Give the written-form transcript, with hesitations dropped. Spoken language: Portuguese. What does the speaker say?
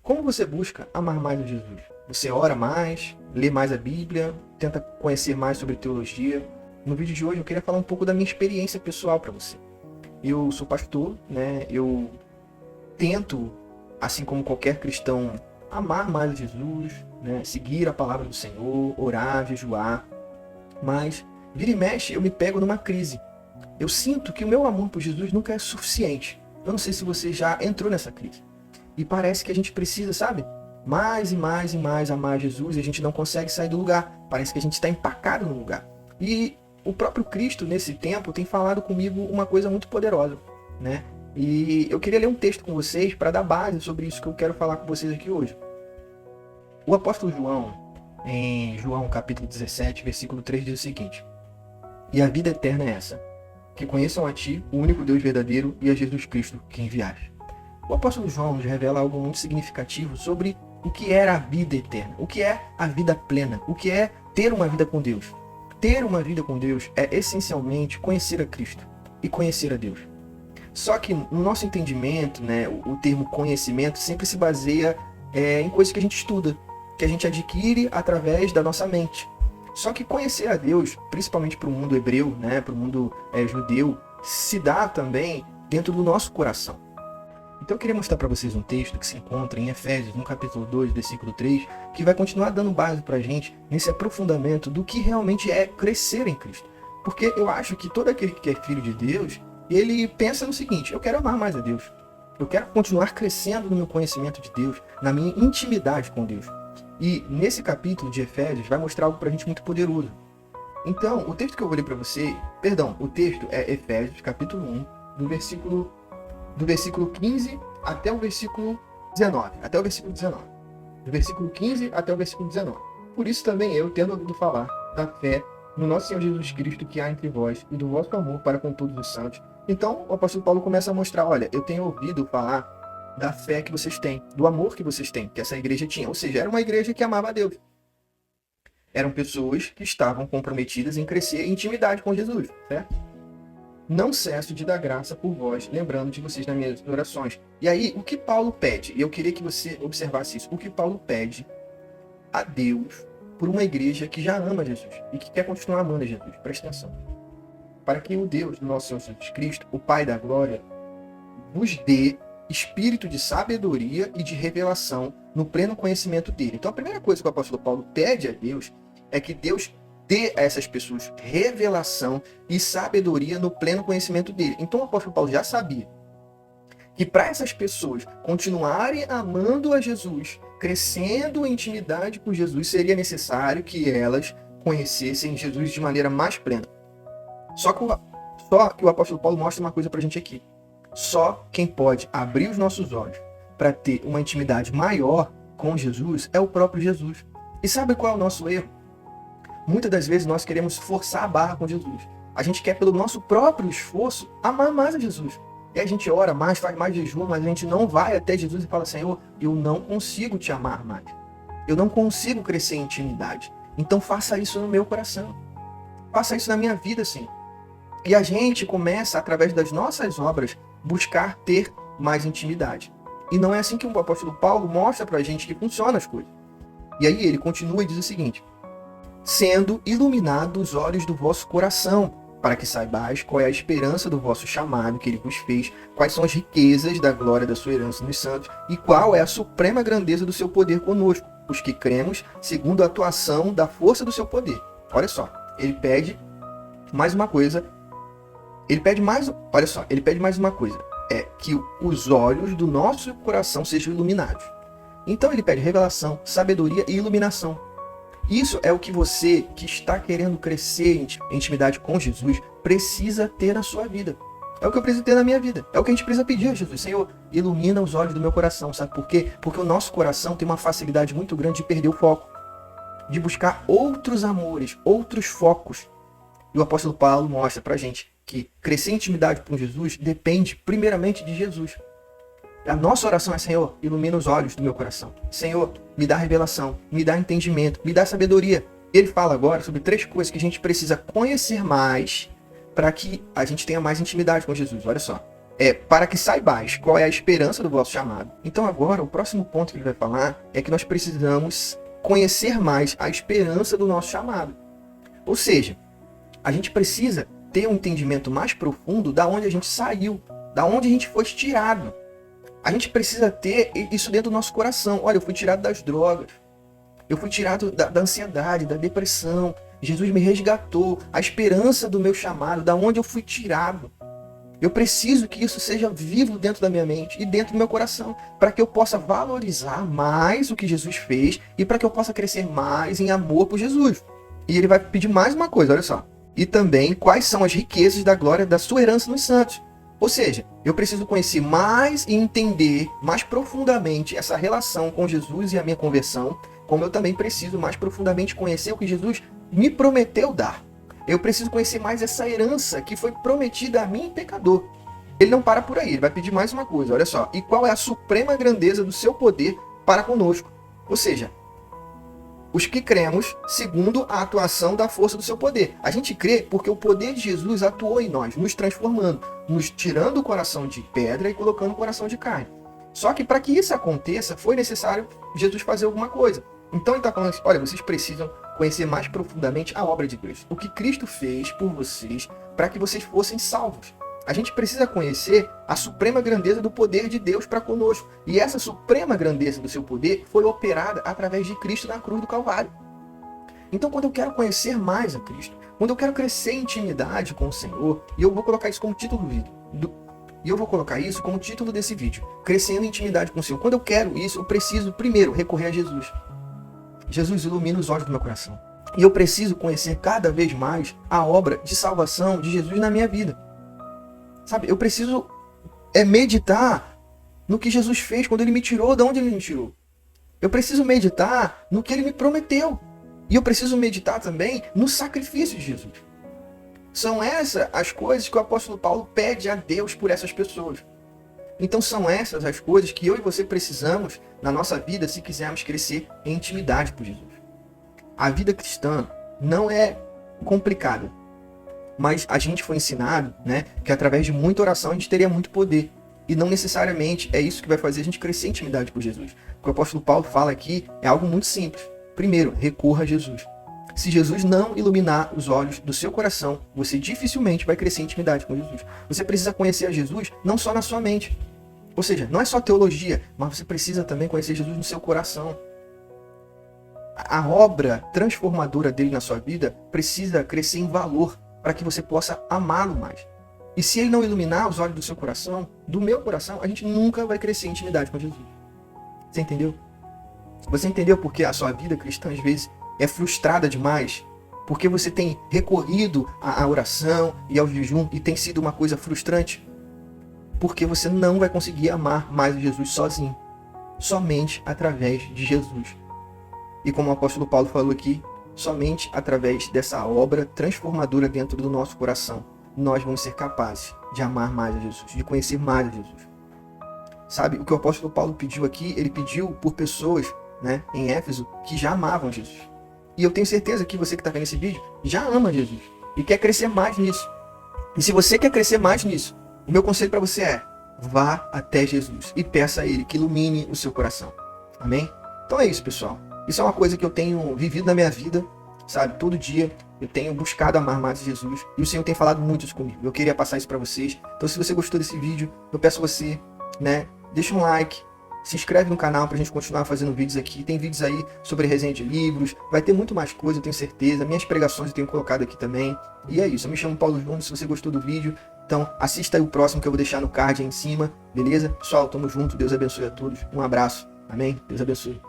Como você busca amar mais a Jesus? Você ora mais, lê mais a Bíblia, tenta conhecer mais sobre teologia? No vídeo de hoje eu queria falar um pouco da minha experiência pessoal para você. Eu sou pastor, né? Eu tento, assim como qualquer cristão, amar mais a Jesus, né? Seguir a palavra do Senhor, orar, jejuar. Mas, vira e mexe, eu me pego numa crise. Eu sinto que o meu amor por Jesus nunca é suficiente. Eu não sei se você já entrou nessa crise. E parece que a gente precisa, sabe? Mais e mais e mais amar Jesus e a gente não consegue sair do lugar. Parece que a gente está empacado no lugar. E o próprio Cristo, nesse tempo, tem falado comigo uma coisa muito poderosa, né? E eu queria ler um texto com vocês para dar base sobre isso que eu quero falar com vocês aqui hoje. O apóstolo João, em João capítulo 17, versículo 3, diz o seguinte: E a vida eterna é essa, que conheçam a ti, o único Deus verdadeiro, e a Jesus Cristo que enviaste. O apóstolo João nos revela algo muito significativo sobre o que era a vida eterna, o que é a vida plena, o que é ter uma vida com Deus. Ter uma vida com Deus é essencialmente conhecer a Cristo e conhecer a Deus. Só que no nosso entendimento, né, o termo conhecimento sempre se baseia em coisas que a gente estuda, que a gente adquire através da nossa mente. Só que conhecer a Deus, principalmente para o mundo hebreu, né, para o mundo judeu, se dá também dentro do nosso coração. Então eu queria mostrar para vocês um texto que se encontra em Efésios, no capítulo 2, versículo 3, que vai continuar dando base para a gente nesse aprofundamento do que realmente é crescer em Cristo. Porque eu acho que todo aquele que é filho de Deus, ele pensa no seguinte: eu quero amar mais a Deus. Eu quero continuar crescendo no meu conhecimento de Deus, na minha intimidade com Deus. E nesse capítulo de Efésios vai mostrar algo para a gente muito poderoso. Então, o texto que eu vou ler para você, o texto é Efésios, capítulo 1, do versículo 15 até o versículo 19. Do versículo 15 até o versículo 19. Por isso também eu, tendo ouvido falar da fé no nosso Senhor Jesus Cristo que há entre vós e do vosso amor para com todos os santos. Então, o apóstolo Paulo começa a mostrar: olha, eu tenho ouvido falar da fé que vocês têm, do amor que vocês têm, que essa igreja tinha. Ou seja, era uma igreja que amava a Deus. Eram pessoas que estavam comprometidas em crescer em intimidade com Jesus, certo? Não cesso de dar graça por vós, lembrando de vocês nas minhas orações. E aí, o que Paulo pede? E eu queria que você observasse isso. O que Paulo pede a Deus por uma igreja que já ama Jesus e que quer continuar amando a Jesus. Presta atenção. Para que o Deus do nosso Senhor Jesus Cristo, o Pai da glória, vos dê espírito de sabedoria e de revelação no pleno conhecimento dele. Então, a primeira coisa que o apóstolo Paulo pede a Deus é que Deus dê a essas pessoas revelação e sabedoria no pleno conhecimento dele. Então, o apóstolo Paulo já sabia que para essas pessoas continuarem amando a Jesus, crescendo em intimidade com Jesus, seria necessário que elas conhecessem Jesus de maneira mais plena. Só que o apóstolo Paulo mostra uma coisa para a gente aqui. Só quem pode abrir os nossos olhos para ter uma intimidade maior com Jesus é o próprio Jesus. E sabe qual é o nosso erro? Muitas das vezes nós queremos forçar a barra com Jesus. A gente quer, pelo nosso próprio esforço, amar mais a Jesus. E a gente ora mais, faz mais jejum, mas a gente não vai até Jesus e fala: Senhor, eu não consigo te amar mais. Eu não consigo crescer em intimidade. Então faça isso no meu coração. Faça isso na minha vida, Senhor. E a gente começa, através das nossas obras, buscar ter mais intimidade. E não é assim que o apóstolo Paulo mostra pra gente que funcionam as coisas. E aí ele continua e diz o seguinte: sendo iluminados os olhos do vosso coração, para que saibais qual é a esperança do vosso chamado que ele vos fez, quais são as riquezas da glória da sua herança nos santos, e qual é a suprema grandeza do seu poder conosco, os que cremos, segundo a atuação da força do seu poder. Olha só, ele pede mais uma coisa. Ele pede mais uma coisa, é que os olhos do nosso coração sejam iluminados. Então ele pede revelação, sabedoria e iluminação. Isso é o que você, que está querendo crescer em intimidade com Jesus, precisa ter na sua vida. É o que eu preciso ter na minha vida. É o que a gente precisa pedir a Jesus. Senhor, ilumina os olhos do meu coração. Sabe por quê? Porque o nosso coração tem uma facilidade muito grande de perder o foco, de buscar outros amores, outros focos. E o apóstolo Paulo mostra pra gente que crescer em intimidade com Jesus depende primeiramente de Jesus. A nossa oração é: Senhor, ilumina os olhos do meu coração. Senhor, me dá revelação, me dá entendimento, me dá sabedoria. Ele fala agora sobre 3 coisas que a gente precisa conhecer mais para que a gente tenha mais intimidade com Jesus. Olha só. para que saibais qual é a esperança do vosso chamado. Então agora, o próximo ponto que ele vai falar é que nós precisamos conhecer mais a esperança do nosso chamado. Ou seja, a gente precisa ter um entendimento mais profundo da onde a gente saiu, da onde a gente foi tirado. A gente precisa ter isso dentro do nosso coração. Olha, eu fui tirado das drogas, eu fui tirado da ansiedade, da depressão. Jesus me resgatou, a esperança do meu chamado, da onde eu fui tirado. Eu preciso que isso seja vivo dentro da minha mente e dentro do meu coração, para que eu possa valorizar mais o que Jesus fez e para que eu possa crescer mais em amor por Jesus. E ele vai pedir mais uma coisa, olha só. E também quais são as riquezas da glória da sua herança nos santos. Ou seja, eu preciso conhecer mais e entender mais profundamente essa relação com Jesus e a minha conversão, como eu também preciso mais profundamente conhecer o que Jesus me prometeu dar. Eu preciso conhecer mais essa herança que foi prometida a mim, pecador. Ele não para por aí, ele vai pedir mais uma coisa, olha só. E qual é a suprema grandeza do seu poder para conosco? Ou seja, os que cremos segundo a atuação da força do seu poder. A gente crê porque o poder de Jesus atuou em nós, nos transformando, nos tirando o coração de pedra e colocando o coração de carne. Só que para que isso aconteça, foi necessário Jesus fazer alguma coisa. Então ele está falando assim, olha, vocês precisam conhecer mais profundamente a obra de Cristo. O que Cristo fez por vocês para que vocês fossem salvos. A gente precisa conhecer a suprema grandeza do poder de Deus para conosco. E essa suprema grandeza do seu poder foi operada através de Cristo na cruz do Calvário. Então, quando eu quero conhecer mais a Cristo, quando eu quero crescer em intimidade com o Senhor, e eu vou colocar isso como título do vídeo, desse vídeo, crescendo em intimidade com o Senhor. Quando eu quero isso, eu preciso primeiro recorrer a Jesus. Jesus ilumina os olhos do meu coração. E eu preciso conhecer cada vez mais a obra de salvação de Jesus na minha vida. Sabe, eu preciso meditar no que Jesus fez quando ele me tirou, de onde ele me tirou. Eu preciso meditar no que ele me prometeu. E eu preciso meditar também no sacrifício de Jesus. São essas as coisas que o apóstolo Paulo pede a Deus por essas pessoas. Então são essas as coisas que eu e você precisamos na nossa vida se quisermos crescer em intimidade por Jesus. A vida cristã não é complicada, mas a gente foi ensinado, que através de muita oração a gente teria muito poder. E não necessariamente é isso que vai fazer a gente crescer em intimidade por Jesus. O que o apóstolo Paulo fala aqui é algo muito simples. Primeiro, recorra a Jesus. Se Jesus não iluminar os olhos do seu coração, você dificilmente vai crescer em intimidade com Jesus. Você precisa conhecer a Jesus não só na sua mente. Ou seja, não é só teologia, mas você precisa também conhecer Jesus no seu coração. A obra transformadora dele na sua vida precisa crescer em valor para que você possa amá-lo mais. E se ele não iluminar os olhos do seu coração, do meu coração, a gente nunca vai crescer em intimidade com Jesus. Você entendeu? Você entendeu porque a sua vida cristã às vezes é frustrada demais? Porque você tem recorrido à oração e ao jejum e tem sido uma coisa frustrante? Porque você não vai conseguir amar mais Jesus sozinho. Somente através de Jesus. E como o apóstolo Paulo falou aqui, somente através dessa obra transformadora dentro do nosso coração, nós vamos ser capazes de amar mais a Jesus, de conhecer mais a Jesus. Sabe, o que o apóstolo Paulo pediu aqui, ele pediu por pessoas, em Éfeso, que já amavam Jesus. E eu tenho certeza que você que está vendo esse vídeo já ama Jesus e quer crescer mais nisso. E se você quer crescer mais nisso, o meu conselho para você é: vá até Jesus e peça a Ele que ilumine o seu coração. Amém? Então é isso, pessoal. Isso é uma coisa que eu tenho vivido na minha vida, sabe? Todo dia eu tenho buscado amar mais Jesus e o Senhor tem falado muito isso comigo. Eu queria passar isso para vocês. Então se você gostou desse vídeo, eu peço a você, deixa um like, se inscreve no canal pra gente continuar fazendo vídeos aqui. Tem vídeos aí sobre resenha de livros, vai ter muito mais coisa, eu tenho certeza. Minhas pregações eu tenho colocado aqui também. E é isso, eu me chamo Paulo Júnior. Se você gostou do vídeo, então assista aí o próximo que eu vou deixar no card aí em cima, beleza? Pessoal, tamo junto, Deus abençoe a todos. Um abraço, amém? Deus abençoe.